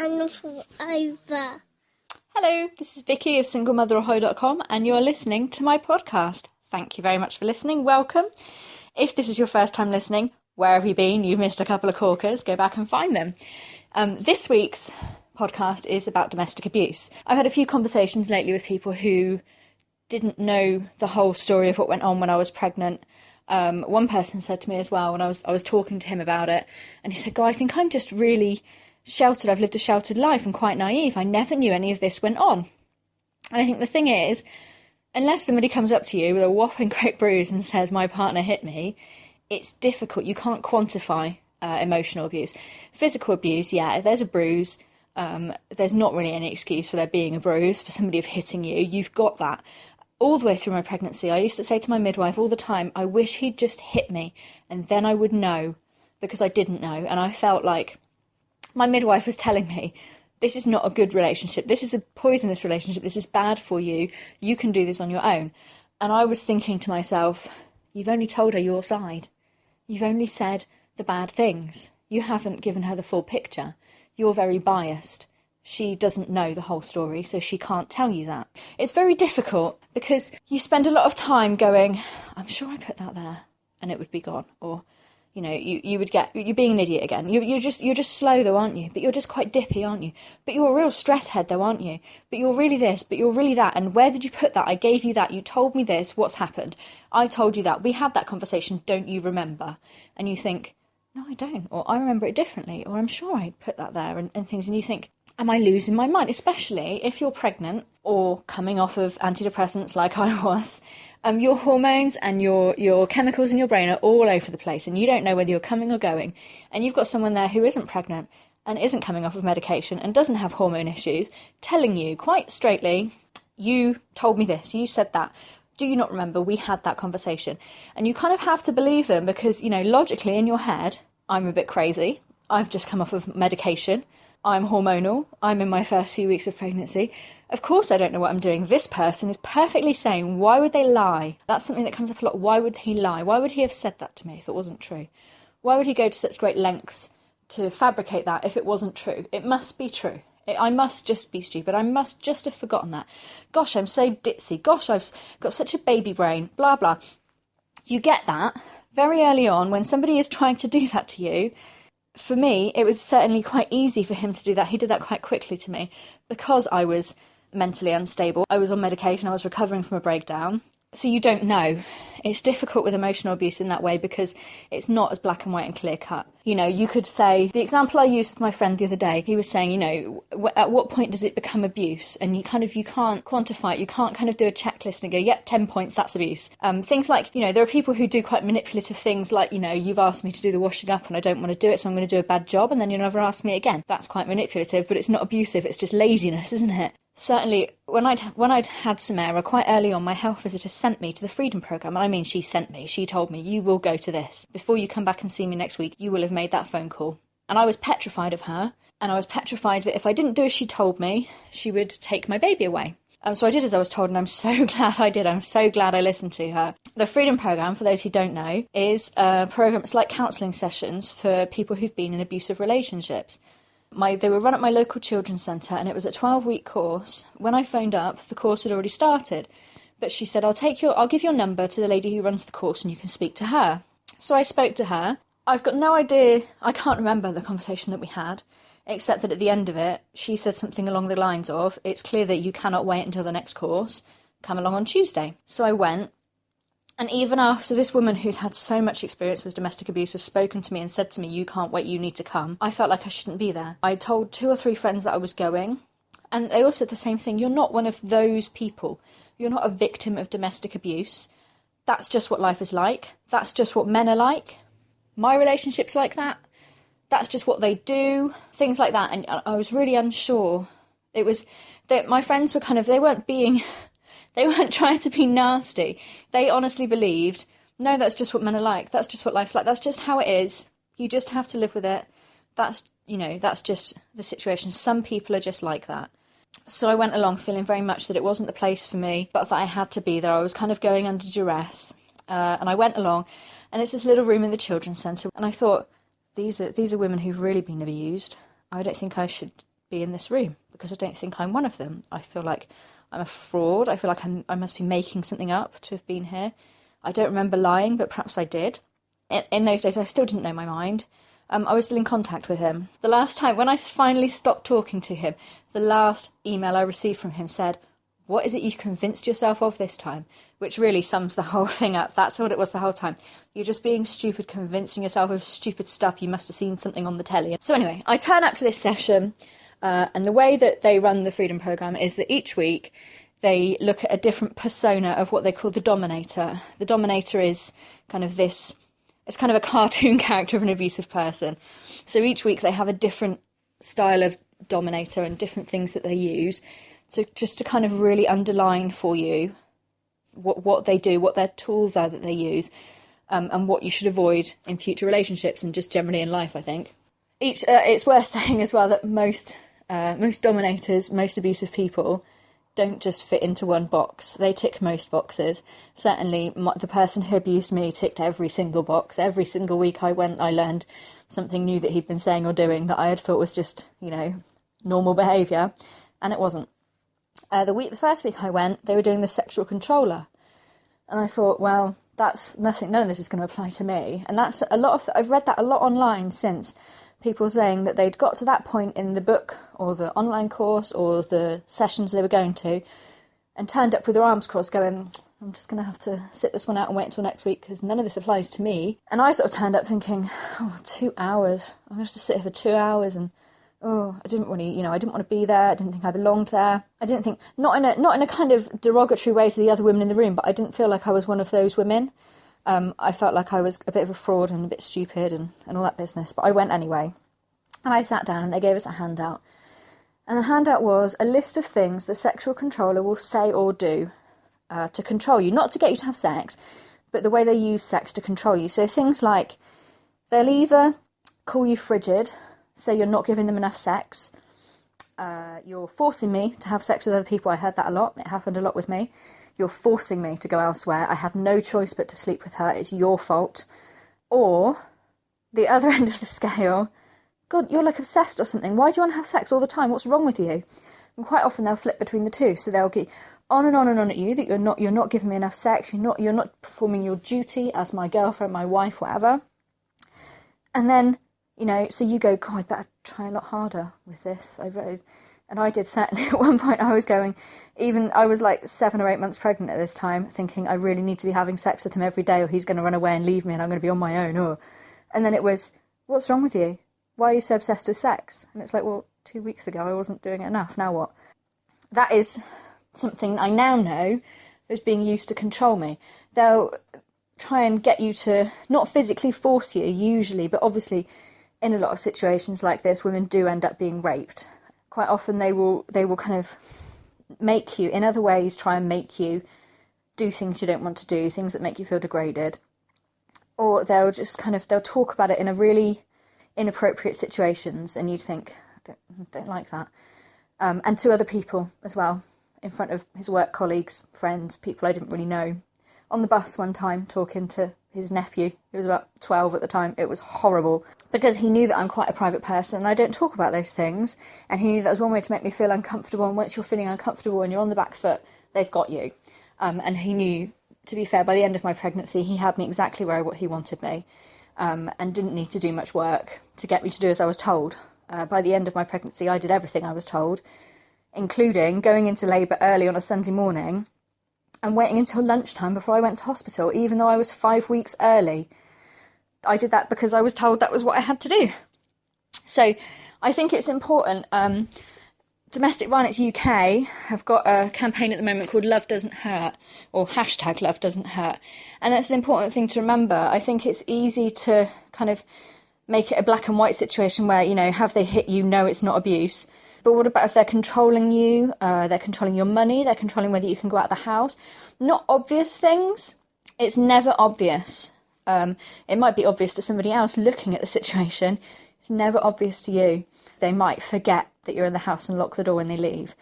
and forever. Hello, this is Vicky of SingleMotherAhoy.com and you're listening to my podcast. Thank you very much for listening. Welcome. If this is your first time listening, where have you been? You've missed a couple of corkers. Go back and find them. This week's podcast is about domestic abuse. I've had a few conversations lately with people who didn't know the whole story of what went on when I was pregnant. One person said to me as well when I was talking to him about it, and he said, "God, I think I'm just really sheltered. I've lived a sheltered life. I'm quite naive. I never knew any of this went on." And I think the thing is, unless somebody comes up to you with a whopping great bruise and says, "My partner hit me," it's difficult. You can't quantify emotional abuse. Physical abuse, yeah, if there's a bruise, there's not really any excuse for there being a bruise, for somebody of hitting you. You've got that. All the way through my pregnancy, I used to say to my midwife all the time, I wish he'd just hit me and then I would know, because I didn't know. And I felt like my midwife was telling me, this is not a good relationship. This is a poisonous relationship. This is bad for you. You can do this on your own. And I was thinking to myself, you've only told her your side. You've only said the bad things. You haven't given her the full picture. You're very biased. She doesn't know the whole story, so she can't tell you that. It's very difficult because you spend a lot of time going, I'm sure I put that there and it would be gone. Or, you know, you're being an idiot again. You're just slow though, aren't you? But you're just quite dippy, aren't you? But you're a real stress head though, aren't you? But you're really this, but you're really that. And where did you put that? I gave you that. You told me this. What's happened? I told you that. We had that conversation. Don't you remember? And you think, no, I don't. Or I remember it differently. Or I'm sure I put that there and things. And you think, am I losing my mind? Especially if you're pregnant or coming off of antidepressants like I was. Your hormones and your chemicals in your brain are all over the place and you don't know whether you're coming or going. And you've got someone there who isn't pregnant and isn't coming off of medication and doesn't have hormone issues telling you quite straightly, you told me this, you said that. Do you not remember? We had that conversation. And you kind of have to believe them because, you know, logically in your head, I'm a bit crazy. I've just come off of medication. I'm hormonal. I'm in my first few weeks of pregnancy. Of course I don't know what I'm doing. This person is perfectly sane. Why would they lie? That's something that comes up a lot. Why would he lie? Why would he have said that to me if it wasn't true? Why would he go to such great lengths to fabricate that if it wasn't true? It must be true. I must just be stupid. I must just have forgotten that. Gosh, I'm so ditzy. Gosh, I've got such a baby brain. Blah, blah. You get that very early on when somebody is trying to do that to you. For me, it was certainly quite easy for him to do that. He did that quite quickly to me because I was mentally unstable. I was on medication. I was recovering from a breakdown. So you don't know. It's difficult with emotional abuse in that way because it's not as black and white and clear cut. You know, you could say, the example I used with my friend the other day, he was saying, you know, at what point does it become abuse? And you can't quantify it. You can't kind of do a checklist and go, yep, 10 points, that's abuse. Things like, you know, there are people who do quite manipulative things like, you know, you've asked me to do the washing up and I don't want to do it, so I'm going to do a bad job and then you'll never ask me again. That's quite manipulative, but it's not abusive. It's just laziness, isn't it? Certainly, when I'd had Samara quite early on, my health visitor sent me to the Freedom Programme. And I mean, she sent me. She told me, you will go to this. Before you come back and see me next week, you will have made that phone call. And I was petrified of her. And I was petrified that if I didn't do as she told me, she would take my baby away. So I did as I was told, and I'm so glad I did. I'm so glad I listened to her. The Freedom Programme, for those who don't know, is a programme, it's like counselling sessions for people who've been in abusive relationships. They were run at my local children's centre and it was a 12-week course. When I phoned up, the course had already started. But she said, I'll give your number to the lady who runs the course and you can speak to her. So I spoke to her. I've got no idea, I can't remember the conversation that we had, except that at the end of it, she said something along the lines of, it's clear that you cannot wait until the next course. Come along on Tuesday. So I went. And even after this woman who's had so much experience with domestic abuse has spoken to me and said to me, you can't wait, you need to come, I felt like I shouldn't be there. I told 2 or 3 friends that I was going, and they all said the same thing. You're not one of those people. You're not a victim of domestic abuse. That's just what life is like. That's just what men are like. My relationship's like that. That's just what they do. Things like that. And I was really unsure. It was that my friends were they weren't trying to be nasty. They honestly believed, no, that's just what men are like. That's just what life's like. That's just how it is. You just have to live with it. That's just the situation. Some people are just like that. So I went along feeling very much that it wasn't the place for me, but that I had to be there. I was kind of going under duress. And I went along, and it's this little room in the children's centre. And I thought, these are women who've really been abused. I don't think I should be in this room, because I don't think I'm one of them. I feel like I'm a fraud. I feel like I must be making something up to have been here. I don't remember lying, but perhaps I did. In those days, I still didn't know my mind. I was still in contact with him. The last time, when I finally stopped talking to him, the last email I received from him said, "What is it you convinced yourself of this time?" Which really sums the whole thing up. That's what it was the whole time. You're just being stupid, convincing yourself of stupid stuff. You must have seen something on the telly. So anyway, I turn up to this session, and the way that they run the Freedom Programme is that each week they look at a different persona of what they call the Dominator. The Dominator is kind of this... It's kind of a cartoon character of an abusive person. So each week they have a different style of Dominator and different things that they use. So just to kind of really underline for you what they do, what their tools are that they use, and what you should avoid in future relationships and just generally in life, I think. It's worth saying as well that most dominators, most abusive people, don't just fit into one box. They tick most boxes. Certainly the person who abused me ticked every single box. Every single week I went, I learned something new that he'd been saying or doing that I had thought was just, normal behaviour, and it wasn't. The first week I went, they were doing the sexual controller, and I thought, well, that's nothing. None of this is going to apply to me. And that's I've read that a lot online since. People saying that they'd got to that point in the book or the online course or the sessions they were going to and turned up with their arms crossed going, I'm just going to have to sit this one out and wait until next week because none of this applies to me. And I sort of turned up thinking, 2 hours. I'm going to have to sit here for 2 hours and, I didn't want to, I didn't want to be there. I didn't think I belonged there. I didn't think, not in a kind of derogatory way to the other women in the room, but I didn't feel like I was one of those women. I felt like I was a bit of a fraud and a bit stupid and all that business, but I went anyway. And I sat down and they gave us a handout. And the handout was a list of things the sexual controller will say or do to control you, not to get you to have sex, but the way they use sex to control you. So things like they'll either call you frigid, say you're not giving them enough sex, you're forcing me to have sex with other people. I heard that a lot. It happened a lot with me. You're forcing me to go elsewhere. I had no choice but to sleep with her. It's your fault. Or, the other end of the scale, God, you're like obsessed or something. Why do you want to have sex all the time? What's wrong with you? And quite often they'll flip between the two. So they'll get on and on and on at you that you're not giving me enough sex. You're not performing your duty as my girlfriend, my wife, whatever. And then, so you go, God, I better try a lot harder with this. And I did certainly at one point. I was like 7 or 8 months pregnant at this time, thinking I really need to be having sex with him every day or he's going to run away and leave me and I'm going to be on my own. And then it was, what's wrong with you? Why are you so obsessed with sex? And it's like, well, 2 weeks ago I wasn't doing it enough. Now what? That is something I now know is being used to control me. They'll try and get you to not physically force you, usually, but obviously in a lot of situations like this, women do end up being raped. Quite often they will kind of make you, in other ways, try and make you do things you don't want to do, things that make you feel degraded. Or they'll talk about it in a really inappropriate situations and you'd think, I don't like that. And to other people as well, in front of his work colleagues, friends, people I didn't really know. On the bus one time, talking to his nephew, who was about 12 at the time, it was horrible. Because he knew that I'm quite a private person and I don't talk about those things. And he knew that was one way to make me feel uncomfortable. And once you're feeling uncomfortable and you're on the back foot, they've got you. And he knew, to be fair, by the end of my pregnancy, he had me exactly where he wanted me. And didn't need to do much work to get me to do as I was told. By the end of my pregnancy, I did everything I was told, including going into labour early on a Sunday morning and waiting until lunchtime before I went to hospital, even though I was 5 weeks early. I did that because I was told that was what I had to do. So I think it's important. Domestic Violence UK have got a campaign at the moment called Love Doesn't Hurt, or hashtag Love Doesn't Hurt. And that's an important thing to remember. I think it's easy to kind of make it a black and white situation where, have they hit you? No, it's not abuse. But what about if they're controlling you? They're controlling your money. They're controlling whether you can go out of the house. Not obvious things. It's never obvious. It might be obvious to somebody else looking at the situation. It's never obvious to you. They might forget that you're in the house and lock the door when they leave.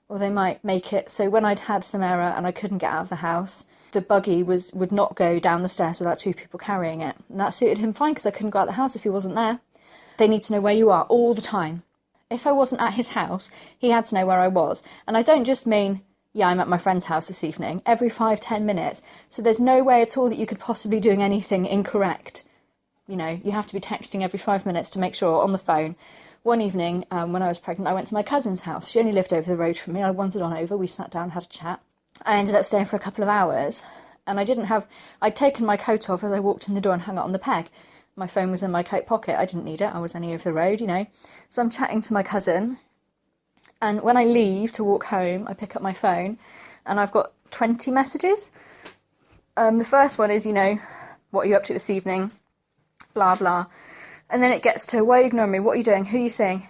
Or they might make it so when I'd had some error and I couldn't get out of the house, the buggy would not go down the stairs without 2 people carrying it. And that suited him fine because I couldn't go out of the house if he wasn't there. They need to know where you are all the time. If I wasn't at his house, he had to know where I was. And I don't just mean, yeah, I'm at my friend's house this evening, every 5-10 minutes. So there's no way at all that you could possibly be doing anything incorrect. You know, you have to be texting every 5 minutes to make sure, on the phone. One evening, when I was pregnant, I went to my cousin's house. She only lived over the road from me. I wandered on over. We sat down, had a chat. I ended up staying for a couple of hours. And I'd taken my coat off as I walked in the door and hung it on the peg. My phone was in my coat pocket. I didn't need it. I was only over the road, you know. So I'm chatting to my cousin. And when I leave to walk home, I pick up my phone and I've got 20 messages. The first one is, you know, what are you up to this evening? Blah, blah. And then it gets to, why are you ignoring me? What are you doing? Who are you seeing?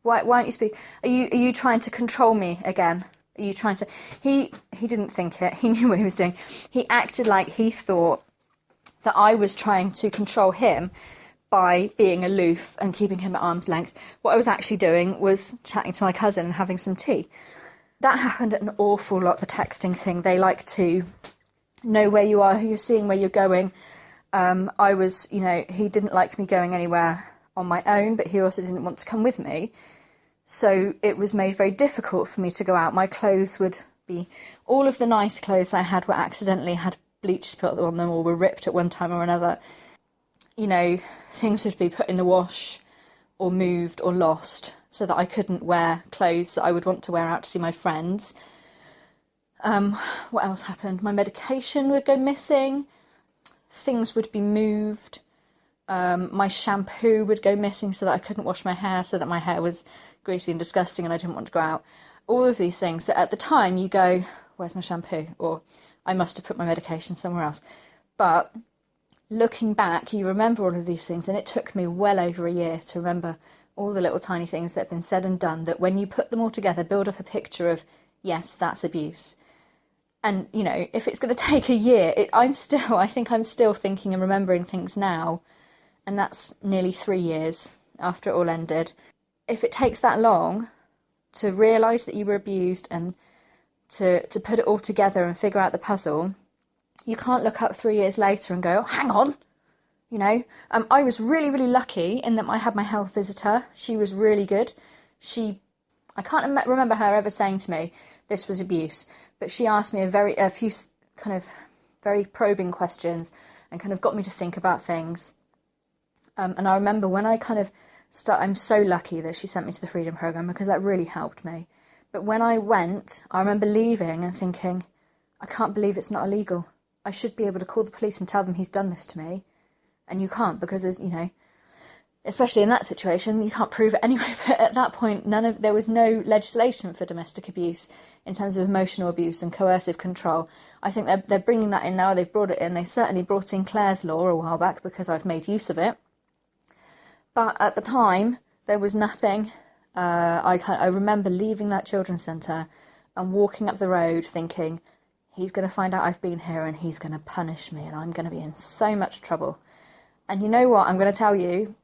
Why aren't you speaking? Are you trying to control me again? Are you trying to... He didn't think it. He knew what he was doing. He acted like he thought that I was trying to control him by being aloof and keeping him at arm's length. What I was actually doing was chatting to my cousin and having some tea. That happened an awful lot, the texting thing. They like to know where you are, who you're seeing, where you're going. I was, you know, he didn't like me going anywhere on my own, but he also didn't want to come with me. So it was made very difficult for me to go out. My clothes would be... All of the nice clothes I had had bleach spilled on them or were ripped at one time or another. You know, things would be put in the wash or moved or lost so that I couldn't wear clothes that I would want to wear out to see my friends. What else happened? My medication would go missing. Things would be moved. My shampoo would go missing so that I couldn't wash my hair, so that my hair was greasy and disgusting and I didn't want to go out. All of these things that at the time you go, where's my shampoo? Or I must have put my medication somewhere else. But looking back, you remember all of these things, and it took me well over a year to remember all the little tiny things that have been said and done, that when you put them all together, build up a picture of, yes, that's abuse. And, you know, if it's going to take a year, I think I'm still thinking and remembering things now, and that's nearly 3 years after it all ended. If it takes that long to realise that you were abused and to put it all together and figure out the puzzle, you can't look up 3 years later and go, oh, hang on, you know. I was really, really lucky in that I had my health visitor. She was really good. I can't remember her ever saying to me, this was abuse, but she asked me a few kind of very probing questions and kind of got me to think about things. And I remember when I kind of I'm so lucky that she sent me to the Freedom Programme because that really helped me. But when I went, I remember leaving and thinking, I can't believe it's not illegal. I should be able to call the police and tell them he's done this to me. And you can't, because there's, you know, especially in that situation, you can't prove it anyway. But at that point, there was no legislation for domestic abuse in terms of emotional abuse and coercive control. I think they're bringing that in now. They've brought it in. They certainly brought in Clare's Law a while back because I've made use of it. But at the time, there was nothing. I remember leaving that children's centre and walking up the road thinking, he's going to find out I've been here and he's going to punish me and I'm going to be in so much trouble. And you know what? I'm going to tell you,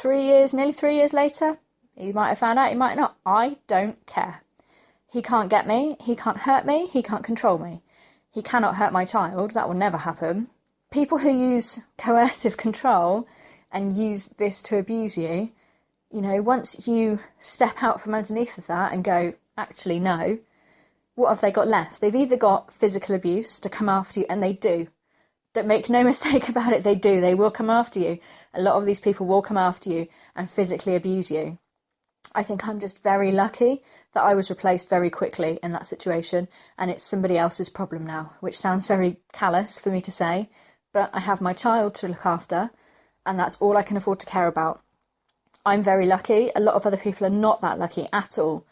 nearly 3 years later, he might have found out, he might not. I don't care. He can't get me. He can't hurt me. He can't control me. He cannot hurt my child. That will never happen. People who use coercive control and use this to abuse you, you know, once you step out from underneath of that and go, actually, no, what have they got left? They've either got physical abuse to come after you, and they do. Don't make no mistake about it, they do. They will come after you. A lot of these people will come after you and physically abuse you. I think I'm just very lucky that I was replaced very quickly in that situation, and it's somebody else's problem now, which sounds very callous for me to say, but I have my child to look after, and that's all I can afford to care about. I'm very lucky. A lot of other people are not that lucky at all.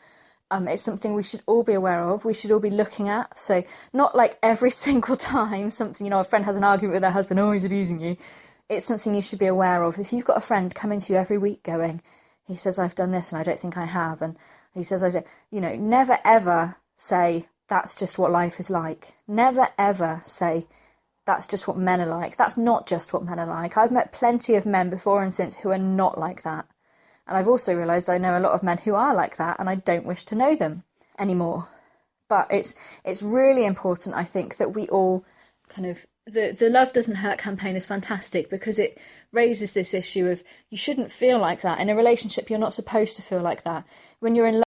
It's something we should all be aware of. We should all be looking at. So not like every single time something, you know, a friend has an argument with their husband, oh, he's abusing you. It's something you should be aware of. If you've got a friend coming to you every week going, he says, I've done this and I don't think I have. And he says, I don't, you know, never ever say, that's just what life is like. Never ever say, that's just what men are like. That's not just what men are like. I've met plenty of men before and since who are not like that. And I've also realised I know a lot of men who are like that, and I don't wish to know them anymore. But it's really important, I think, that we all kind of the Love Doesn't Hurt campaign is fantastic because it raises this issue of you shouldn't feel like that. In a relationship, you're not supposed to feel like that. When you're in